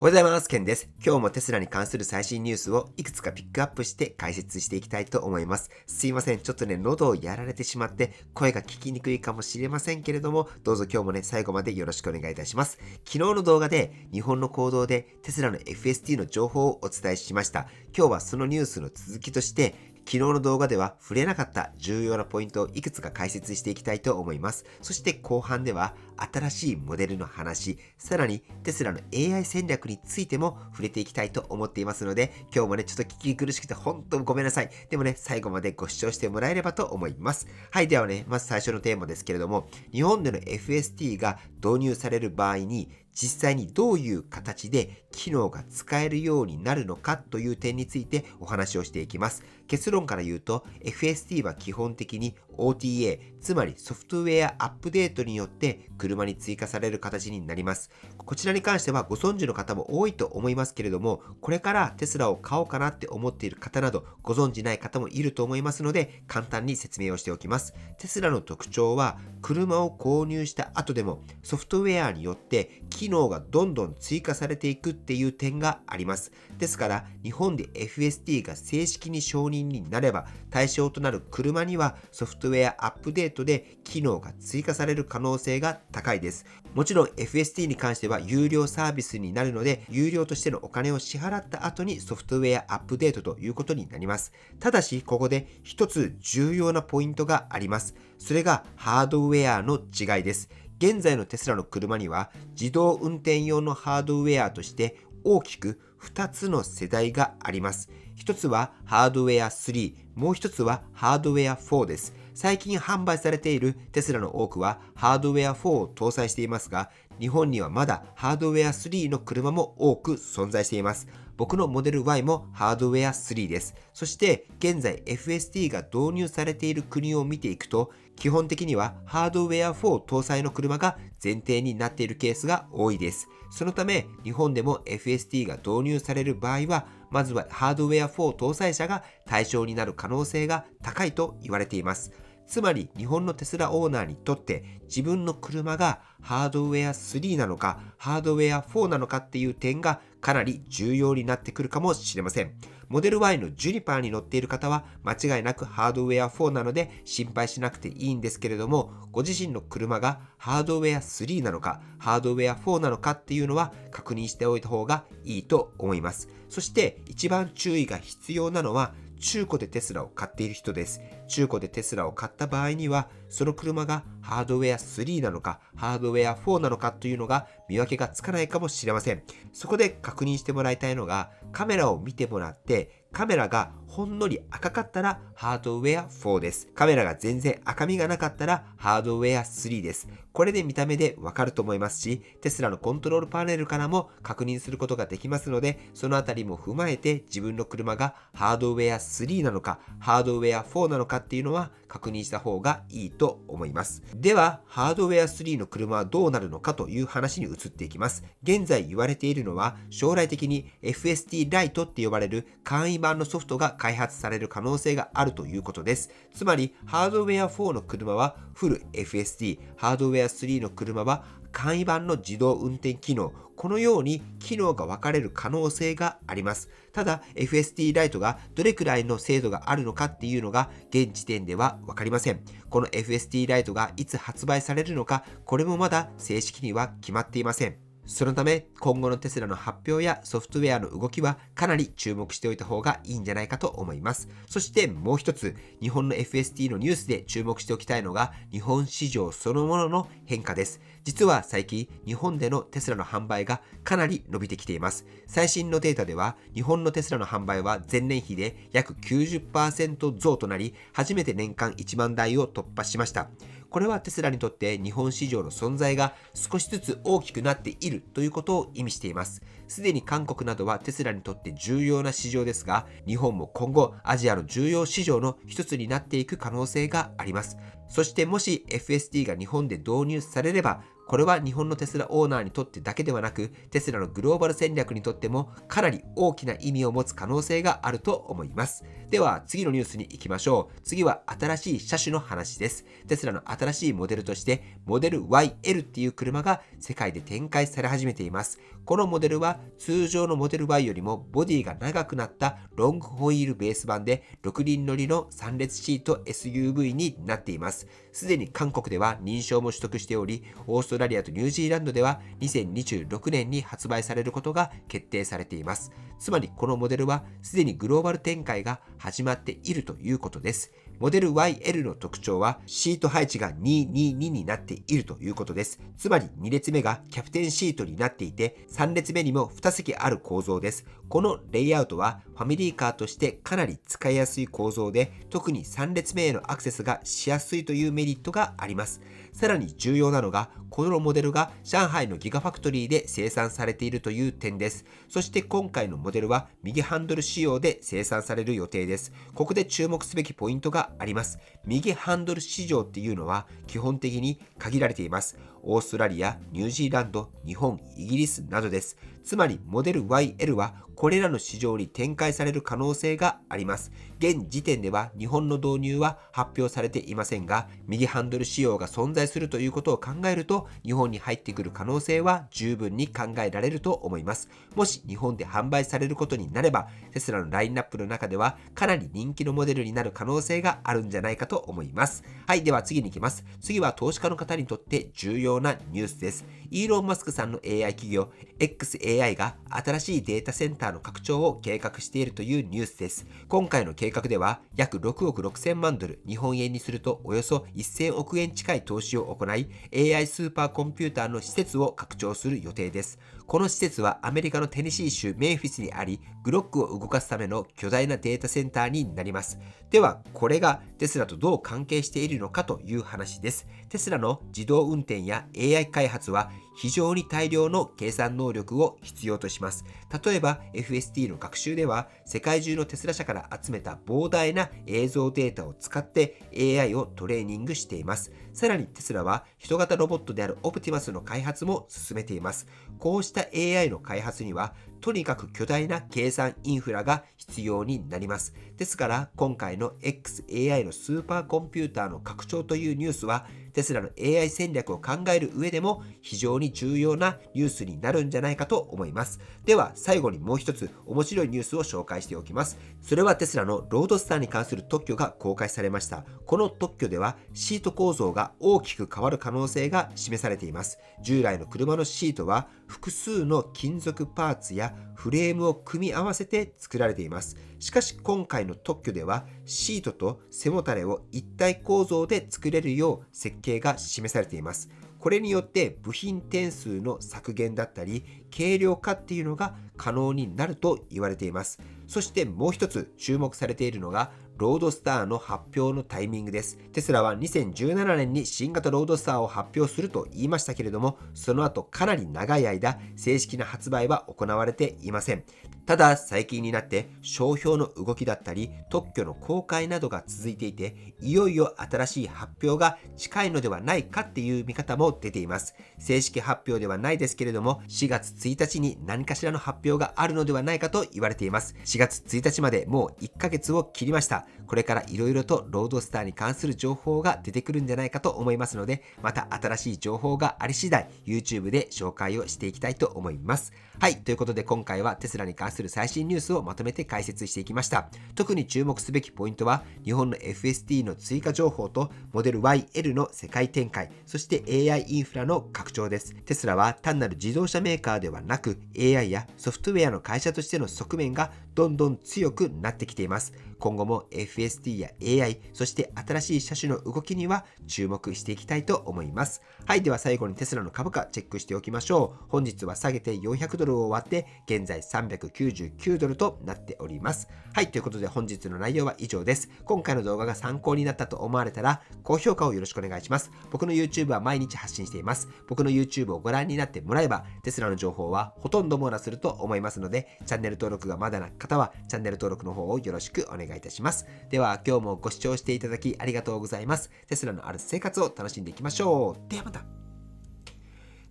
おはようございます。ケンです。今日もテスラに関する最新ニュースをいくつかピックアップして解説していきたいと思います。すいません。ちょっと喉をやられてしまって声が聞きにくいかもしれませんけれども、どうぞ今日も最後までよろしくお願いいたします。昨日の動画で日本の行動でテスラの FST の情報をお伝えしました。今日はそのニュースの続きとして昨日の動画では触れなかった重要なポイントをいくつか解説していきたいと思います。そして後半では新しいモデルの話、さらにテスラの AI 戦略についても触れていきたいと思っていますので、今日もちょっと聞き苦しくて本当ごめんなさい。でも最後までご視聴してもらえればと思います。はい、ではまず最初のテーマですけれども、日本での FST が導入される場合に、実際にどういう形で機能が使えるようになるのかという点についてお話をしていきます。結論から言うと FST は基本的に OTA、つまりソフトウェアアップデートによって車に追加される形になります。こちらに関してはご存知の方も多いと思いますけれども、これからテスラを買おうかなって思っている方などご存知ない方もいると思いますので、簡単に説明をしておきます。テスラの特徴は車を購入した後でもソフトウェアによって機能がどんどん追加されていくっていう点があります。ですから日本で FST が正式に承認になれば対象となる車にはソフトウェアアップデートで機能が追加される可能性が高いです。もちろん FST に関しては有料サービスになるので、有料としてのお金を支払った後にソフトウェアアップデートということになります。ただしここで一つ重要なポイントがあります。それがハードウェアの違いです。現在のテスラの車には自動運転用のハードウェアとして大きく2つの世代があります。一つはハードウェア3、もう一つはハードウェア4です。最近販売されているテスラの多くはハードウェア4を搭載していますが、日本にはまだハードウェア3の車も多く存在しています。僕のモデル Y もハードウェア3です。そして現在 FST が導入されている国を見ていくと、基本的にはハードウェア4搭載の車が前提になっているケースが多いです。そのため日本でも FST が導入される場合は、まずはハードウェア4搭載車が対象になる可能性が高いと言われています。つまり日本のテスラオーナーにとって自分の車がハードウェア3なのかハードウェア4なのかっていう点がかなり重要になってくるかもしれません。モデル Y のジュニパーに乗っている方は間違いなくハードウェア4なので心配しなくていいんですけれども、ご自身の車がハードウェア3なのかハードウェア4なのかっていうのは確認しておいた方がいいと思います。そして一番注意が必要なのは中古でテスラを買っている人です。中古でテスラを買った場合には、その車がハードウェア3なのか、ハードウェア4なのかというのが見分けがつかないかもしれません。そこで確認してもらいたいのが、カメラを見てもらって、カメラがほんのり赤かったらハードウェア4です。カメラが全然赤みがなかったらハードウェア3です。これで見た目でわかると思いますし、テスラのコントロールパネルからも確認することができますので、そのあたりも踏まえて自分の車がハードウェア3なのか、ハードウェア4なのかっていうのは確認した方がいいと思います。では、ハードウェア3の車はどうなるのかという話に移っていきます。現在言われているのは、将来的に FST ライトって呼ばれる簡易版のソフトが開発される可能性があるということです。つまり、ハードウェア4の車はフル FST、ハードウェア3の車は簡易版の自動運転機能、このように機能が分かれる可能性があります。ただ FST ライトがどれくらいの精度があるのかっていうのが現時点では分かりません。この FST ライトがいつ発売されるのか、これもまだ正式には決まっていません。そのため今後のテスラの発表やソフトウェアの動きはかなり注目しておいた方がいいんじゃないかと思います。そしてもう一つ、日本の FST のニュースで注目しておきたいのが日本市場そのものの変化です。実は最近日本でのテスラの販売がかなり伸びてきています。最新のデータでは日本のテスラの販売は前年比で約 90% 増となり、初めて年間1万台を突破しました。これはテスラにとって日本市場の存在が少しずつ大きくなっているということを意味しています。すでに韓国などはテスラにとって重要な市場ですが、日本も今後アジアの重要市場の一つになっていく可能性があります。そしてもし FST が日本で導入されれば、これは日本のテスラオーナーにとってだけではなく、テスラのグローバル戦略にとってもかなり大きな意味を持つ可能性があると思います。では次のニュースに行きましょう。次は新しい車種の話です。テスラの新しいモデルとしてモデル YL っていう車が世界で展開され始めています。このモデルは通常のモデル Y よりもボディが長くなったロングホイールベース版で6人乗りの3列シート SUV になっています。すでに韓国では認証も取得しており、オーストラリアとニュージーランドでは2026年に発売されることが決定されています。つまりこのモデルはすでにグローバル展開が始まっているということです。モデル YL の特徴はシート配置が222になっているということです。つまり2列目がキャプテンシートになっていて、3列目にも2席ある構造です。このレイアウトはファミリーカーとしてかなり使いやすい構造で、特に3列目へのアクセスがしやすいというメリットがあります。さらに重要なのが、このモデルが上海のギガファクトリーで生産されているという点です。そして今回のモデルは右ハンドル仕様で生産される予定です。ここで注目すべきポイントがあります。右ハンドル市場っていうのは基本的に限られています。オーストラリア、ニュージーランド、日本、イギリスなどです。つまりモデル YL はこれらの市場に展開される可能性があります。現時点では日本の導入は発表されていませんが、右ハンドル仕様が存在するということを考えると、日本に入ってくる可能性は十分に考えられると思います。もし日本で販売されることになれば、テスラのラインナップの中ではかなり人気のモデルになる可能性があるんじゃないかと思います。はい、では次に行きます。次は投資家の方にとって重要なニュースです。イーロン・マスクさんの AI 企業 XAI が新しいデータセンターの拡張を計画しているというニュースです。今回の計画では約6億6000万ドル、日本円にするとおよそ1000億円近い投資を行い、AI スーパーコンピューターの施設を拡張する予定です。この施設はアメリカのテネシー州メンフィスにあり、グロックを動かすための巨大なデータセンターになります。では、これがテスラとどう関係しているのかという話です。テスラの自動運転や AI 開発は非常に大量の計算能力を必要とします。例えば FST の学習では世界中のテスラ社から集めた膨大な映像データを使って AI をトレーニングしています。さらにテスラは人型ロボットであるオプティマスの開発も進めています。こうした AI の開発にはとにかく巨大な計算インフラが必要になります。ですから今回の XAI のスーパーコンピューターの拡張というニュースはテスラの AI 戦略を考える上でも非常に重要なニュースになるんじゃないかと思います。では最後にもう一つ面白いニュースを紹介しておきます。それはテスラのロードスターに関する特許が公開されました。この特許ではシート構造が大きく変わる可能性が示されています。従来の車のシートは複数の金属パーツやフレームを組み合わせて作られています。しかし今回の特許ではシートと背もたれを一体構造で作れるよう設計が示されています。これによって部品点数の削減だったり軽量化っていうのが可能になると言われています。そしてもう一つ注目されているのがロードスターの発表のタイミングです。テスラは2017年に新型ロードスターを発表すると言いましたけれども、その後かなり長い間正式な発売は行われていません。ただ最近になって商標の動きだったり特許の公開などが続いていて、いよいよ新しい発表が近いのではないかっていう見方も出ています。正式発表ではないですけれども、4月1日に何かしらの発表があるのではないかと言われています。4月1日までもう1ヶ月を切りました。これからいろいろとロードスターに関する情報が出てくるんじゃないかと思いますので、また新しい情報があり次第 YouTube で紹介をしていきたいと思います。はい、ということで今回はテスラに関する最新ニュースをまとめて解説していきました。特に注目すべきポイントは日本の FST の追加情報とモデル YL の世界展開、そして AI インフラの拡張です。テスラは単なる自動車メーカーではなく AI やソフトウェアの会社としての側面がどんどん強くなってきています。今後も FST や AI、そして新しい車種の動きには注目していきたいと思います。はい、では最後にテスラの株価チェックしておきましょう。本日は下げて400ドルを割って現在399ドルとなっております。はい、ということで本日の内容は以上です。今回の動画が参考になったと思われたら高評価をよろしくお願いします。僕の YouTube は毎日発信しています。僕の YouTube をご覧になってもらえばテスラの情報はほとんど網羅すると思いますので、チャンネル登録がまだな方はチャンネル登録の方をよろしくお願いいたします。では今日もご視聴していただきありがとうございます。テスラのある生活を楽しんでいきましょう。ではまた。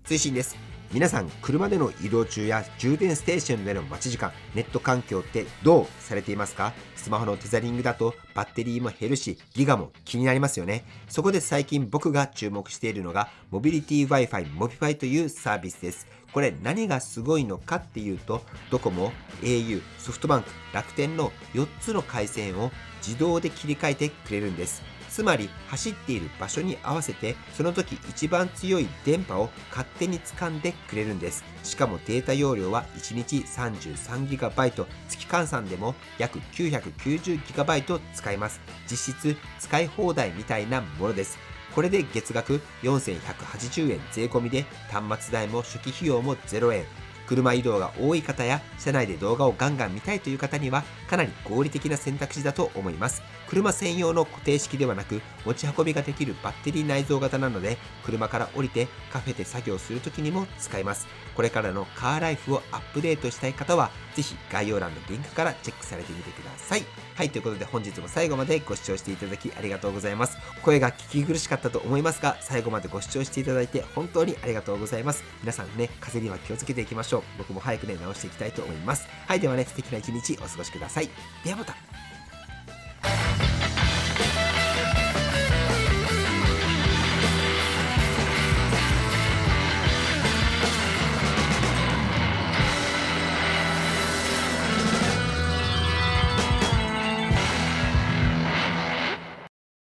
推進です。皆さん、車での移動中や充電ステーションでの待ち時間、ネット環境ってどうされていますか？スマホのテザリングだとバッテリーも減るし、ギガも気になりますよね。そこで最近僕が注目しているのが、モビリティ Wi-Fi モビファイというサービスです。これ何がすごいのかっていうと、ドコモ、au、ソフトバンク、楽天の4つの回線を自動で切り替えてくれるんです。つまり走っている場所に合わせてその時一番強い電波を勝手に掴んでくれるんです。しかもデータ容量は1日 33GB、 月換算でも約 990GB 使えます。実質使い放題みたいなものです。これで月額4180円税込みで、端末代も初期費用も0円。車移動が多い方や車内で動画をガンガン見たいという方にはかなり合理的な選択肢だと思います。車専用の固定式ではなく、持ち運びができるバッテリー内蔵型なので、車から降りてカフェで作業するときにも使えます。これからのカーライフをアップデートしたい方はぜひ概要欄のリンクからチェックされてみてください。はい、ということで本日も最後までご視聴していただきありがとうございます。声が聞き苦しかったと思いますが、最後までご視聴していただいて本当にありがとうございます。皆さんね、風邪には気をつけていきましょう。僕も早くね、直していきたいと思います。はい、ではね、素敵な一日お過ごしください。ではまた。